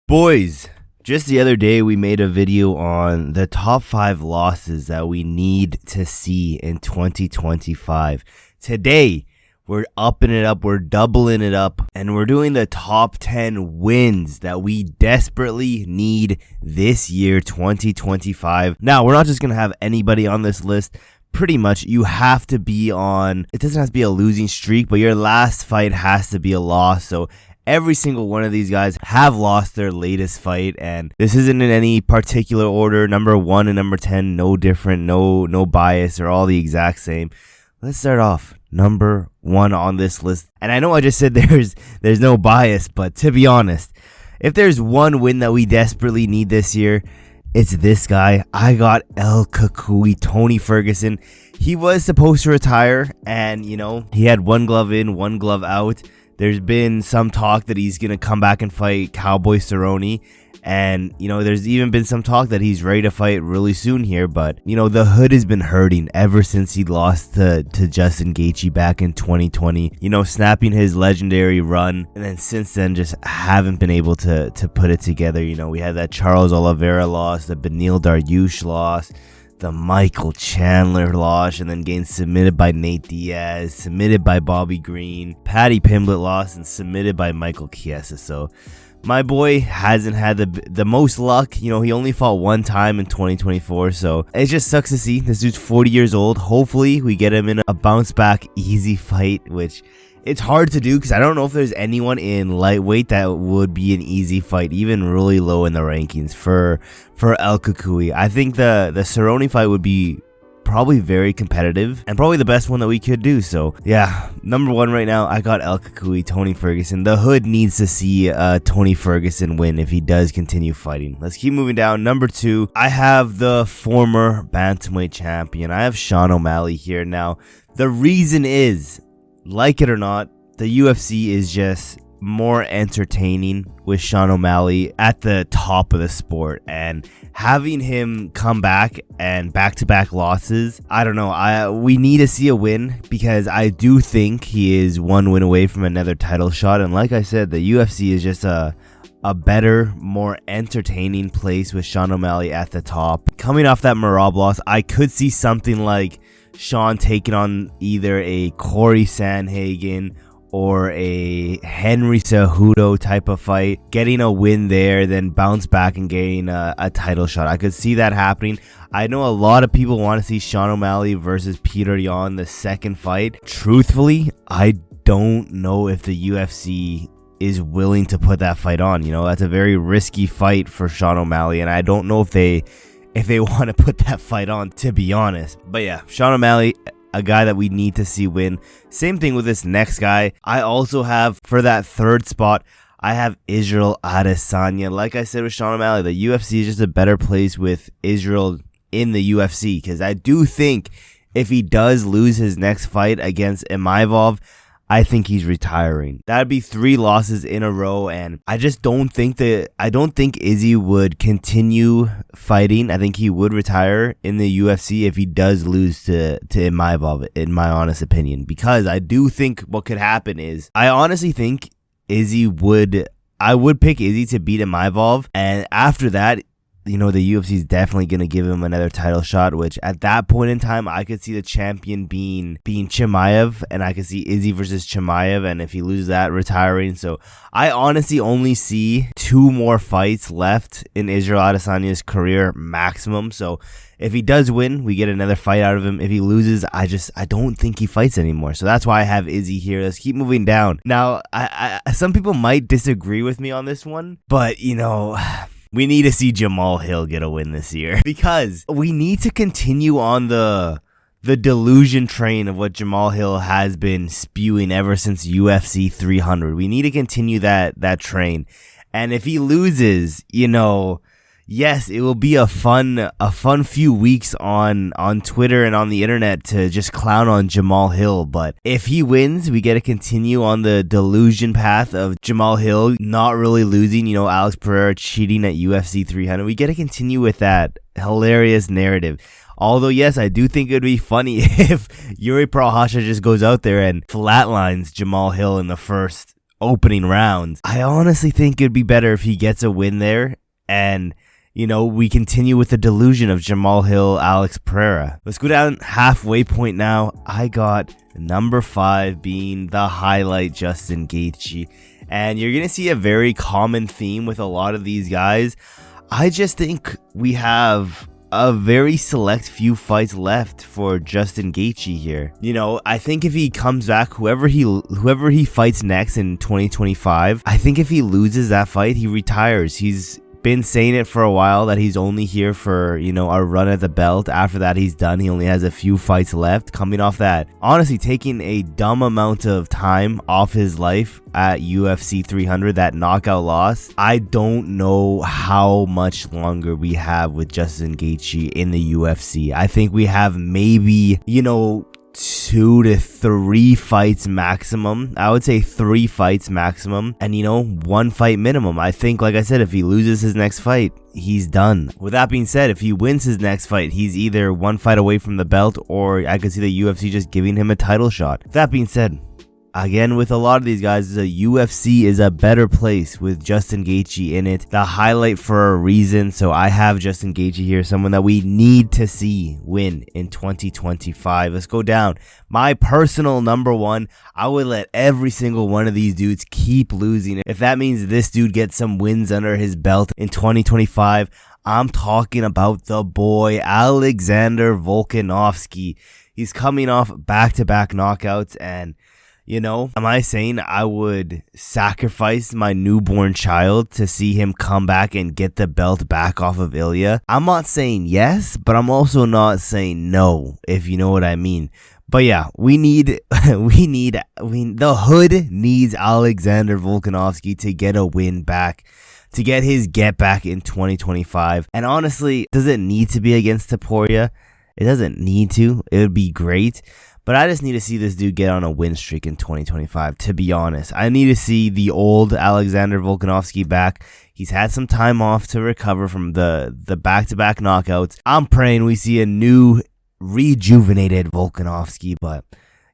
Boys, just the other day we made a video on the top 5 losses that we need to see in 2025. Today, we're upping it up, we're doubling it up, and we're doing the top 10 wins that we desperately need this year, 2025. Now, we're not just going to have anybody on this list. Pretty much, you have to be on, it doesn't have to be a losing streak, but your last fight has to be a loss. So every single one of these guys have lost their latest fight, and this isn't in any particular order. Number 1 and number 10, no different, no bias. They're all the exact same. Let's start off number 1 on this list. And I know I just said there's no bias, but to be honest, if there's one win that we desperately need this year, it's this guy. I got El Kakui, Tony Ferguson. He was supposed to retire, and he had one glove in, one glove out. There's been some talk that he's going to come back and fight Cowboy Cerrone. And, there's even been some talk that he's ready to fight really soon here. But, the hood has been hurting ever since he lost to Justin Gaethje back in 2020. Snapping his legendary run. And then since then, just haven't been able to put it together. We had that Charles Oliveira loss, the Beneil Dariush loss, the Michael Chandler loss, and then getting submitted by Nate Diaz, submitted by Bobby Green, Paddy Pimblett lost, and submitted by Michael Chiesa. So my boy hasn't had the most luck. He only fought one time in 2024, so it just sucks to see. This dude's 40 years old. Hopefully we get him in a bounce back easy fight, which it's hard to do because I don't know if there's anyone in lightweight that would be an easy fight, even really low in the rankings for El Kakui. I think the Cerrone fight would be probably very competitive and probably the best one that we could do. So yeah, number 1 right now, I got El Kakui, Tony Ferguson. The hood needs to see Tony Ferguson win if he does continue fighting. Let's keep moving down. Number 2, I have the former bantamweight champion. I have Sean O'Malley here. Now, the reason is, like it or not, the UFC is just more entertaining with Sean O'Malley at the top of the sport, and having him come back and back-to-back losses, I don't know, we need to see a win because I do think he is one win away from another title shot. And like I said, the UFC is just a better, more entertaining place with Sean O'Malley at the top. Coming off that Merab loss, I could see something like Sean taking on either a Corey Sandhagen or a Henry Cejudo type of fight, getting a win there, then bounce back and getting a title shot. I could see that happening. I know a lot of people want to see Sean O'Malley versus Peter Yan, the second fight. Truthfully, I don't know if the UFC is willing to put that fight on. That's a very risky fight for Sean O'Malley, and I don't know if they want to put that fight on, to be honest. But yeah, Sean O'Malley, a guy that we need to see win. Same thing with this next guy. I also have, for that third spot, I have Israel Adesanya. Like I said with Sean O'Malley, the UFC is just a better place with Israel in the UFC, because I do think if he does lose his next fight against Imavov, I think he's retiring. That'd be 3 losses in a row, and I just don't think Izzy would continue fighting. I think he would retire in the UFC if he does lose to Imavov, in my honest opinion, because I do think what could happen is, I honestly think I would pick Izzy to beat Imavov, and after that, the UFC is definitely going to give him another title shot, which at that point in time, I could see the champion being Chimaev, and I could see Izzy versus Chimaev, and if he loses that, retiring. So I honestly only see 2 more fights left in Israel Adesanya's career maximum. So if he does win, we get another fight out of him. If he loses, I don't think he fights anymore. So that's why I have Izzy here. Let's keep moving down. Now, some people might disagree with me on this one, but we need to see Jamal Hill get a win this year, because we need to continue on the delusion train of what Jamal Hill has been spewing ever since UFC 300. We need to continue that train. And if he loses, yes, it will be a fun few weeks on Twitter and on the internet to just clown on Jamal Hill. But if he wins, we get to continue on the delusion path of Jamal Hill not really losing, Alex Pereira cheating at UFC 300. We get to continue with that hilarious narrative. Although, yes, I do think it would be funny if Yuri Prochazka just goes out there and flatlines Jamal Hill in the first opening round. I honestly think it'd be better if he gets a win there and, you know, we continue with the delusion of Jamal Hill, Alex Pereira. Let's go down halfway point now. I got number 5 being the highlight, Justin Gaethje. And you're going to see a very common theme with a lot of these guys. I just think we have a very select few fights left for Justin Gaethje here. You know, I think if he comes back, whoever he fights next in 2025, I think if he loses that fight, he retires. He's been saying it for a while that he's only here for, you know, a run at the belt. After that, he's done. He only has a few fights left. Coming off that, honestly, taking a dumb amount of time off his life at UFC 300, that knockout loss. I don't know how much longer we have with Justin Gaethje in the UFC. I think we have maybe, you know, 2 to 3 fights maximum. I would say 3 fights maximum, and, you know, 1 fight minimum. I think, like I said, if he loses his next fight, he's done. With that being said, if he wins his next fight, he's either 1 fight away from the belt, or I could see the UFC just giving him a title shot. That being said, again, with a lot of these guys, the UFC is a better place with Justin Gaethje in it. The highlight for a reason. So I have Justin Gaethje here, someone that we need to see win in 2025. Let's go down. My personal number 1, I would let every single one of these dudes keep losing. If that means this dude gets some wins under his belt in 2025, I'm talking about the boy Alexander Volkanovski. He's coming off back-to-back knockouts, and you know, am I saying I would sacrifice my newborn child to see him come back and get the belt back off of Ilya? I'm not saying yes, but I'm also not saying no, if you know what I mean. But yeah, the hood needs Alexander Volkanovski to get a win back, to get his get back in 2025. And honestly, does it need to be against Topuria? It doesn't need to. It would be great. But I just need to see this dude get on a win streak in 2025, to be honest. I need to see the old Alexander Volkanovski back. He's had some time off to recover from the back-to-back knockouts. I'm praying we see a new, rejuvenated Volkanovski, but,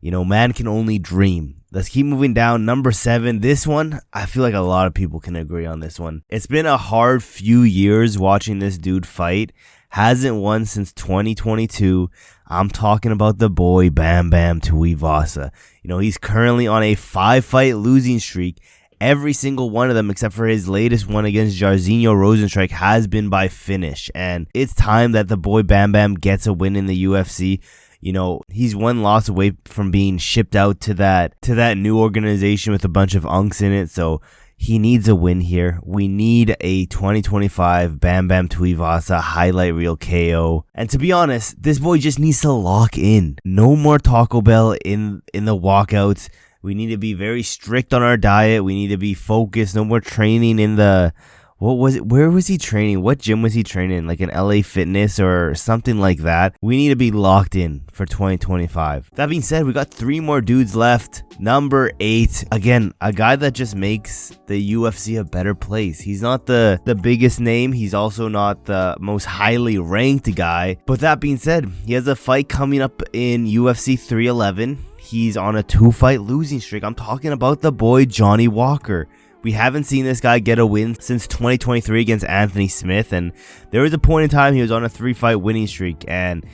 you know, man can only dream. Let's keep moving down. Number 7. This one, I feel like a lot of people can agree on this one. It's been a hard few years watching this dude fight. Hasn't won since 2022. I'm talking about the boy Bam Bam Tuivasa. You know, he's currently on a 5-fight losing streak. Every single one of them, except for his latest one against Jairzinho Rozenstruik, has been by finish. And it's time that the boy Bam Bam gets a win in the UFC. You know, he's 1 loss away from being shipped out to that new organization with a bunch of unks in it. So he needs a win here. We need a 2025 Bam Bam Tuivasa highlight reel KO. And to be honest, this boy just needs to lock in. No more Taco Bell in the walkouts. We need to be very strict on our diet. We need to be focused. No more training in the... What was it? Where was he training? What gym was he training? Like an LA Fitness or something like that. We need to be locked in for 2025. That being said, we got 3 more dudes left. Number 8. Again, a guy that just makes the UFC a better place. He's not the biggest name. He's also not the most highly ranked guy. But that being said, he has a fight coming up in UFC 311. He's on a 2-fight losing streak. I'm talking about the boy Johnny Walker. We haven't seen this guy get a win since 2023 against Anthony Smith, and there was a point in time he was on a 3-fight winning streak. And,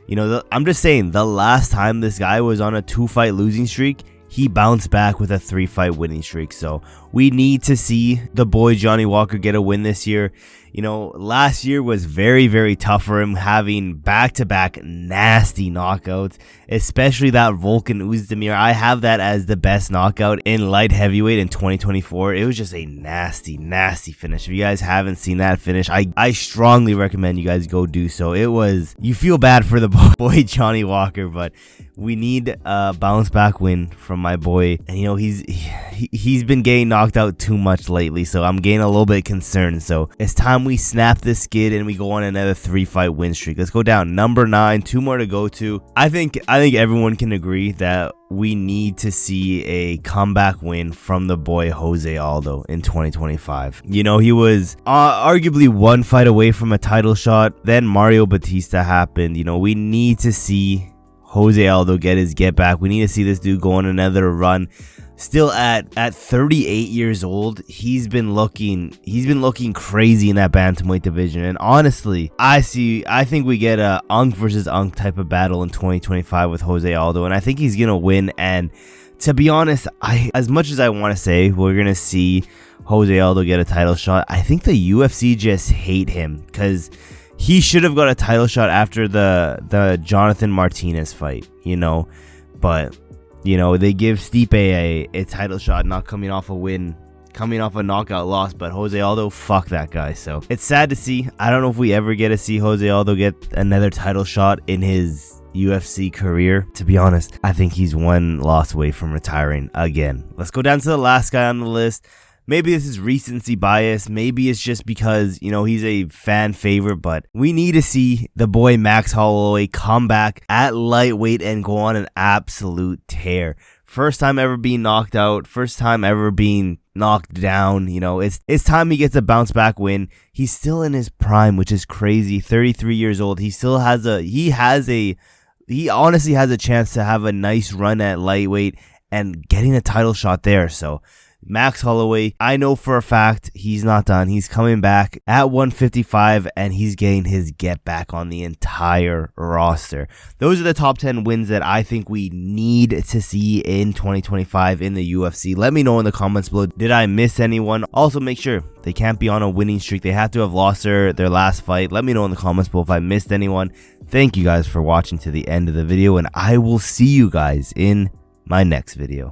you know, I'm just saying, the last time this guy was on a 2-fight losing streak, he bounced back with a 3-fight winning streak. So we need to see the boy Johnny Walker get a win this year. You know, last year was very, very tough for him, having back-to-back nasty knockouts, especially that Volkan Oezdemir. I have that as the best knockout in light heavyweight in 2024. It was just a nasty, nasty finish. If you guys haven't seen that finish, I strongly recommend you guys go do so. It was, you feel bad for the boy Johnny Walker, but we need a bounce-back win from my boy. And, you know, he's been getting knocked out too much lately, so I'm getting a little bit concerned. So it's time we snap this skid and we go on another 3-fight win streak. Let's go down. Number 9, 2 more to go to. I think everyone can agree that we need to see a comeback win from the boy Jose Aldo in 2025. You know, he was arguably 1 fight away from a title shot. Then Mario Batista happened. You know, we need to see Jose Aldo get his get back. We need to see this dude go on another run. Still at 38 years old, he's been looking crazy in that bantamweight division. And honestly, I think we get a Unk versus Unk type of battle in 2025 with Jose Aldo, and I think he's gonna win. And to be honest, as much as I want to say we're gonna see Jose Aldo get a title shot, I think the UFC just hate him because he should have got a title shot after the Jonathan Martinez fight, you know, but. You know, they give Stipe a title shot, not coming off a win, coming off a knockout loss, but Jose Aldo, fuck that guy. So it's sad to see. I don't know if we ever get to see Jose Aldo get another title shot in his UFC career. To be honest, I think he's one loss away from retiring again. Let's go down to the last guy on the list. Maybe this is recency bias. Maybe it's just because, you know, he's a fan favorite, but we need to see the boy Max Holloway come back at lightweight and go on an absolute tear. First time ever being knocked out. First time ever being knocked down. You know, it's time he gets a bounce back win. He's still in his prime, which is crazy. 33 years old. He honestly has a chance to have a nice run at lightweight and getting a title shot there. So Max Holloway, I know for a fact he's not done. He's coming back at 155 and he's getting his get back on the entire roster. Those are the top 10 wins that I think we need to see in 2025 in the UFC. Let me know in the comments below. Did I miss anyone? Also, make sure they can't be on a winning streak. They have to have lost their last fight. Let me know in the comments below if I missed anyone. Thank you guys for watching to the end of the video, and I will see you guys in my next video.